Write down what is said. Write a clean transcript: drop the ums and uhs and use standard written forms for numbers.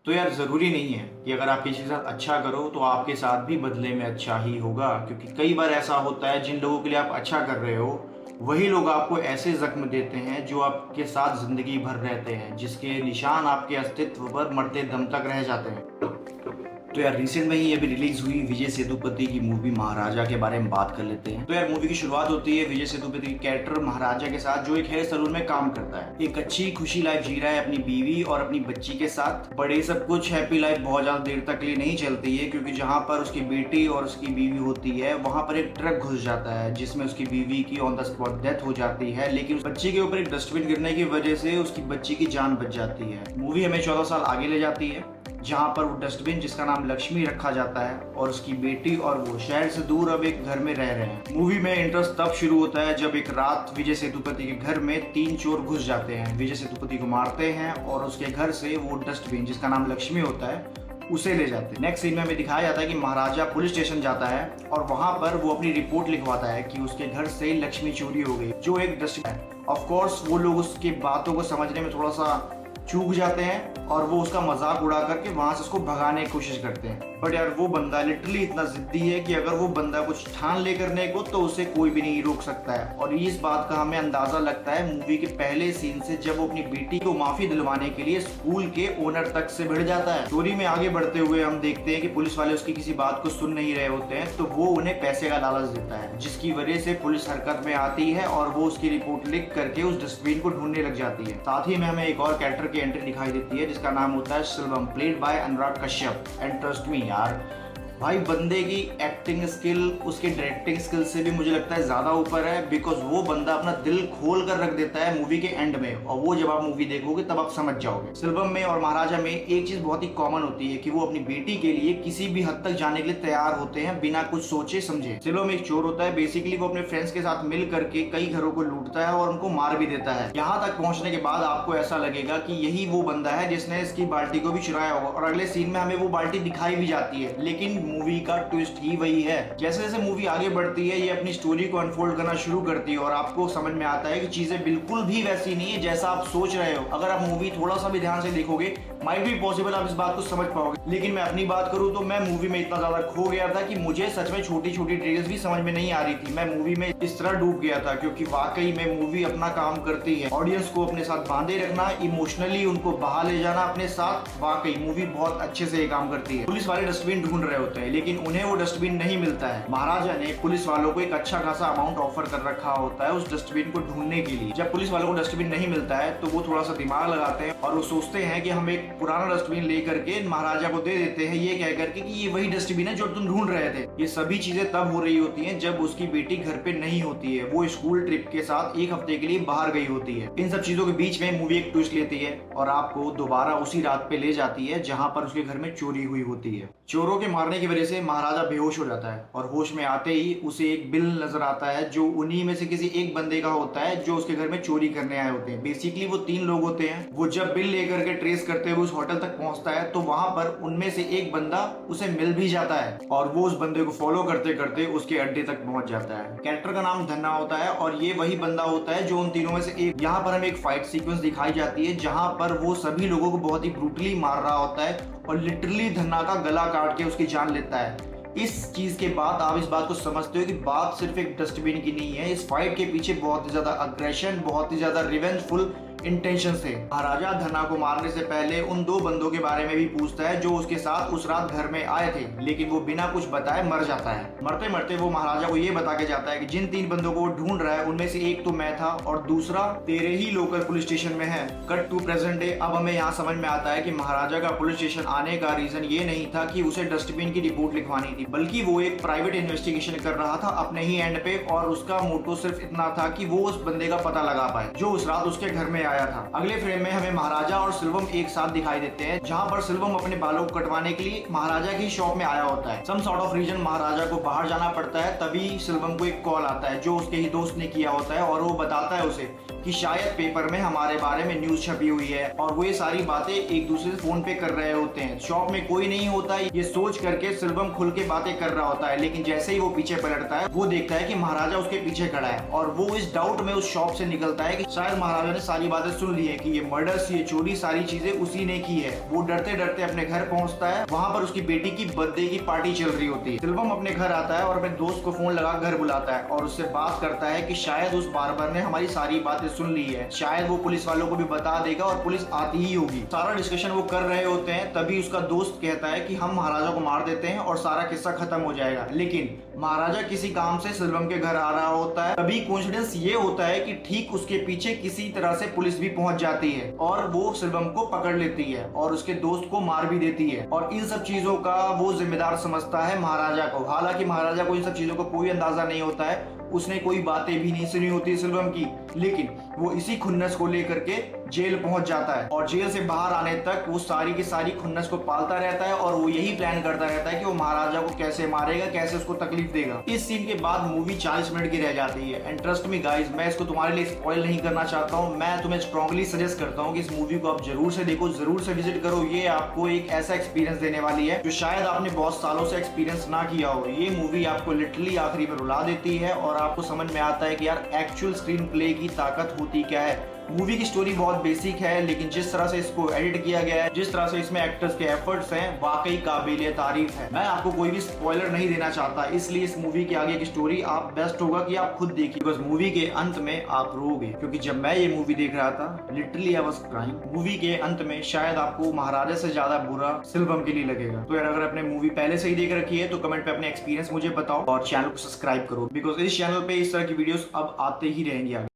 तो यार ज़रूरी नहीं है कि अगर आप किसी के साथ अच्छा करो तो आपके साथ भी बदले में अच्छा ही होगा, क्योंकि कई बार ऐसा होता है जिन लोगों के लिए आप अच्छा कर रहे हो वही लोग आपको ऐसे जख्म देते हैं जो आपके साथ ज़िंदगी भर रहते हैं, जिसके निशान आपके अस्तित्व पर मरते दम तक रह जाते हैं। तो यार रिसेंट में ही अभी रिलीज हुई विजय सेतुपति की मूवी महाराजा के बारे में बात कर लेते हैं। तो यार मूवी की शुरुआत होती है विजय सेतुपति के कैरेक्टर महाराजा के साथ, जो एक हेयर सैलून में काम करता है। एक अच्छी खुशी लाइफ जी रहा है अपनी बीवी और अपनी बच्ची के साथ। बड़े सब कुछ हैप्पी लाइफ बहुत ज्यादा देर तक लिए नहीं चलती है, क्योंकि जहाँ पर उसकी बेटी और उसकी बीवी होती है वहां पर एक ट्रक घुस जाता है जिसमें उसकी बीवी की ऑन द स्पॉट डेथ हो जाती है, लेकिन उस बच्ची के ऊपर एक डस्टबिन गिरने की वजह से उसकी बच्ची की जान बच जाती है। मूवी हमें 14 साल आगे ले जाती है, जहाँ पर वो डस्टबिन जिसका नाम लक्ष्मी रखा जाता है और उसकी बेटी और वो शहर से दूर अब एक घर में रह रहे हैं। मूवी में इंटरेस्ट तब शुरू होता है जब एक रात विजय सेतुपति के घर में 3 चोर घुस जाते हैं, विजय सेतुपति को मारते हैं और उसके घर से वो डस्टबिन जिसका नाम लक्ष्मी होता है उसे ले जाते हैं। नेक्स्ट सीन में हमें दिखाया जाता है कि महाराजा पुलिस स्टेशन जाता है और वहां पर वो अपनी रिपोर्ट लिखवाता है कि उसके घर से लक्ष्मी चोरी हो गई, जो एक डस्टबिन है। ऑफ कोर्स वो लोग उसकी बातों को समझने में थोड़ा सा चूक जाते हैं और वो उसका मजाक उड़ा करके वहां से उसको भगाने की कोशिश करते हैं। बट यार वो बंदा लिटरली इतना जिद्दी है कि अगर वो बंदा कुछ ठान ले करने को तो उसे कोई भी नहीं रोक सकता है। और इस बात का हमें अंदाजा लगता है मूवी के पहले सीन से, जब वो अपनी बेटी को माफी दिलवाने के लिए स्कूल के ओनर तक से भिड़ जाता है। स्टोरी में आगे बढ़ते हुए हम देखते हैं कि पुलिस वाले उसकी किसी बात को सुन नहीं रहे होते हैं, तो वो उन्हें पैसे का लालच देता है, जिसकी वजह से पुलिस हरकत में आती है और वो उसकी रिपोर्ट लिख करके उस डस्टबिन को ढूंढने लग जाती है। साथ ही में हमें एक और कैरेक्टर की एंट्री दिखाई देती है जिसका नाम होता है Shilvam, played by Anurag Kashyap. And trust me यार, भाई बंदे की एक्टिंग स्किल उसके डायरेक्टिंग स्किल से भी मुझे लगता है ज्यादा ऊपर है, बिकॉज वो बंदा अपना दिल खोल कर रख देता है मूवी के एंड में, और वो जब आप मूवी देखोगे तब आप समझ जाओगे। सिल्वम में और महाराजा में एक चीज बहुत ही कॉमन होती है कि वो अपनी बेटी के लिए किसी भी हद तक जाने के लिए तैयार होते हैं बिना कुछ सोचे समझे। सिल्वम एक चोर होता है, बेसिकली वो अपने फ्रेंड्स के साथ मिल करके कई घरों को लूटता है और उनको मार भी देता है। यहाँ तक पहुंचने के बाद आपको ऐसा लगेगा कि यही वो बंदा है जिसने इसकी बाल्टी को भी चुराया होगा, और अगले सीन में हमें वो बाल्टी दिखाई भी जाती है, लेकिन मूवी का ट्विस्ट ही वही है। जैसे जैसे मूवी आगे बढ़ती है ये अपनी स्टोरी को अनफोल्ड करना शुरू करती है और आपको समझ में आता है कि चीजें बिल्कुल भी वैसी नहीं है जैसा आप सोच रहे हो। अगर आप मूवी थोड़ा सा भी ध्यान से देखोगे माइट भी पॉसिबल आप इस बात को समझ पाओगे। लेकिन मैं अपनी बात करूं तो मैं मूवी में इतना ज्यादा खो गया था कि मुझे सच में छोटी छोटी डिटेल्स भी समझ में नहीं आ रही थी। मैं मूवी में इस तरह डूब गया था, क्योंकि वाकई में मूवी अपना काम करती है, ऑडियंस को अपने साथ बांधे रखना, इमोशनली उनको बहा ले जाना अपने साथ। वाकई मूवी बहुत अच्छे से काम करती है। पुलिस वाले डस्टबिन ढूंढ रहे होते हैं लेकिन उन्हें वो डस्टबिन नहीं मिलता है। महाराजा ने पुलिस वालों को एक अच्छा खासा अमाउंट ऑफर कर रखा होता है उस डस्टबिन को ढूंढने के लिए। जब पुलिस वालों को डस्टबिन नहीं मिलता है तो वो थोड़ा सा दिमाग लगाते हैं और वो सोचते हैं कि हम एक पुराना डस्टबिन लेकर के महाराजा को दे देते हैं, ये कह करके कि ये वही डस्टबिन है जो तुम ढूंढ रहे थे। ये सभी चीजें तब हो रही होती हैं जब उसकी बेटी घर पे नहीं होती है, वो स्कूल ट्रिप के साथ एक हफ्ते के लिए बाहर गई होती है। इन सब चीजों के बीच में मूवी एक ट्विस्ट लेती है और आपको दोबारा उसी रात पे ले जाती है जहां पर उसके घर में चोरी हुई होती है। चोरों के मारने की वजह से महाराजा बेहोश हो जाता है और होश में आते ही उसे एक बिल नजर आता है जो उन्हीं में से किसी एक बंदे का होता है जो उसके घर में चोरी करने आए होते हैं। बेसिकली वो 3 लोग होते हैं। वो जब बिल लेकर के ट्रेस करते हुए उस होटल तक पहुंचता है तो वहां पर उनमें से एक बंदा उसे मिल भी जाता है और वो उस बंदे को फॉलो करते करते उसके अड्डे तक पहुंच जाता है। कैरेक्टर का नाम धन्ना होता है और ये वही बंदा होता है जो उन तीनों में से एक। यहाँ पर हमें एक फाइट सीक्वेंस दिखाई जाती है जहां पर वो सभी लोगों को बहुत ही ब्रूटली मार रहा होता है और लिटरली धन्ना का गला काट के उसकी जान लेता है। इस चीज के बाद आप इस बात को समझते हो कि बात सिर्फ एक डस्टबिन की नहीं है, इस फाइट के पीछे बहुत ही ज्यादा अग्रेशन, बहुत ही ज्यादा रिवेंजफुल इंटेंशन थे। महाराजा धन्ना को मारने से पहले उन 2 बंदों के बारे में भी पूछता है जो उसके साथ उस रात घर में आए थे, लेकिन वो बिना कुछ बताए मर जाता है। मरते मरते वो महाराजा को ये बता के जाता है कि जिन 3 बंदों को वो ढूंढ रहा है उनमें से एक तो मैं था और दूसरा तेरे ही लोकल पुलिस स्टेशन में है। Cut to present day. अब हमें यहाँ समझ में आता है कि महाराजा का पुलिस स्टेशन आने का रीजन ये नहीं था कि उसे डस्टबिन की रिपोर्ट लिखवानी थी, बल्कि वो एक प्राइवेट इन्वेस्टिगेशन कर रहा था अपने ही एंड पे, और उसका मोटो सिर्फ इतना था कि वो उस बंदे का पता लगा पाए जो उस रात उसके घर में आया था। अगले फ्रेम में हमें महाराजा और सिल्वम एक साथ दिखाई देते हैं, जहां पर सिल्वम अपने बालों को कटवाने के लिए महाराजा की शॉप में आया होता है। सम सॉर्ट ऑफ रीजन महाराजा को बाहर जाना पड़ता है, तभी सिल्वम को एक कॉल आता है जो उसके ही दोस्त ने किया होता है और वो बताता है उसे कि शायद पेपर में हमारे बारे में न्यूज छपी हुई है, और वो ये सारी बातें एक दूसरे से फोन पे कर रहे होते हैं। शॉप में कोई नहीं होता है, ये सोच करके सेल्वम खुल के बातें कर रहा होता है, लेकिन जैसे ही वो पीछे पलटता है वो देखता है कि महाराजा उसके पीछे खड़ा है, और वो इस डाउट में उस शॉप से निकलता है कि शायद महाराजा ने सारी बातें सुन ली है कि ये मर्डर्स, ये चोरी, सारी चीजें उसी ने की है। वो डरते डरते अपने घर पहुंचता है, वहां पर उसकी बेटी की बर्थडे की पार्टी चल रही होती है। सेल्वम अपने घर आता है और अपने दोस्त को फोन लगा घर बुलाता है और उससे बात करता है कि शायद उस बार्बर ने हमारी सारी बातें सुन ली है, शायद वो पुलिस वालों को भी बता देगा और पुलिस आती ही होगी। सारा डिस्कशन वो कर रहे होते हैं, तभी उसका दोस्त कहता है कि हम महाराजा को मार देते हैं और सारा किस्सा खत्म हो जाएगा। लेकिन महाराजा किसी काम से सेल्वम के घर आ रहा होता है, तभी कोइंसिडेंस ये होता है कि ठीक उसके पीछे किसी तरह से पुलिस भी पहुंच जाती है और वो सेल्वम को पकड़ लेती है और उसके दोस्त को मार भी देती है, और इन सब चीजों का वो जिम्मेदार समझता है महाराजा को। हालांकि महाराजा को इन सब चीजों का कोई अंदाजा नहीं होता है, उसने कोई बातें भी नहीं सुनी होती सेल्वम की, लेकिन वो इसी खुन्नस को लेकर के जेल पहुंच जाता है और जेल से बाहर आने तक वो सारी की सारी खुन्नस को पालता रहता है और वो यही प्लान करता रहता है कि वो महाराजा को कैसे मारेगा, कैसे उसको तकलीफ देगा। इस सीन के बाद मूवी 40 मिनट की रह जाती है, एंड ट्रस्ट मी गाइस, मैं इसको तुम्हारे लिए स्पॉइल नहीं करना चाहता हूँ। मैं तुम्हें स्ट्रांगली सजेस्ट करता हूँ कि इस मूवी को आप जरूर से देखो, जरूर से विजिट करो। ये आपको एक ऐसा एक्सपीरियंस देने वाली है जो शायद आपने बहुत सालों से एक्सपीरियंस ना किया हो। ये मूवी आपको लिटरली आखिरी पर रुला देती है और आपको समझ में आता है कि यार एक्चुअल स्क्रीन प्ले की ताकत होती क्या है। मूवी की स्टोरी बहुत बेसिक है, लेकिन जिस तरह से इसको एडिट किया गया है, जिस तरह से इसमें एक्टर्स के एफर्ट्स हैं, वाकई काबिल तारीफ है। मैं आपको कोई भी स्पॉइलर नहीं देना चाहता, इसलिए इस मूवी की आगे की स्टोरी आप बेस्ट होगा कि आप खुद देखिए, बिकॉज मूवी के अंत में आप रोगे। क्योंकि जब मैं ये मूवी देख रहा था literally I was crying. Movie के अंत में शायद आपको महाराजा से ज्यादा बुरा सेल्वम के लिए लगेगा। तो यार अगर आपने मूवी पहले से ही देख रखी है तो कमेंट पे अपने एक्सपीरियंस मुझे बताओ और चैनल को सब्सक्राइब करो, बिकॉज इस चैनल पे इस तरह की वीडियोस अब आते ही रहेंगी आगे।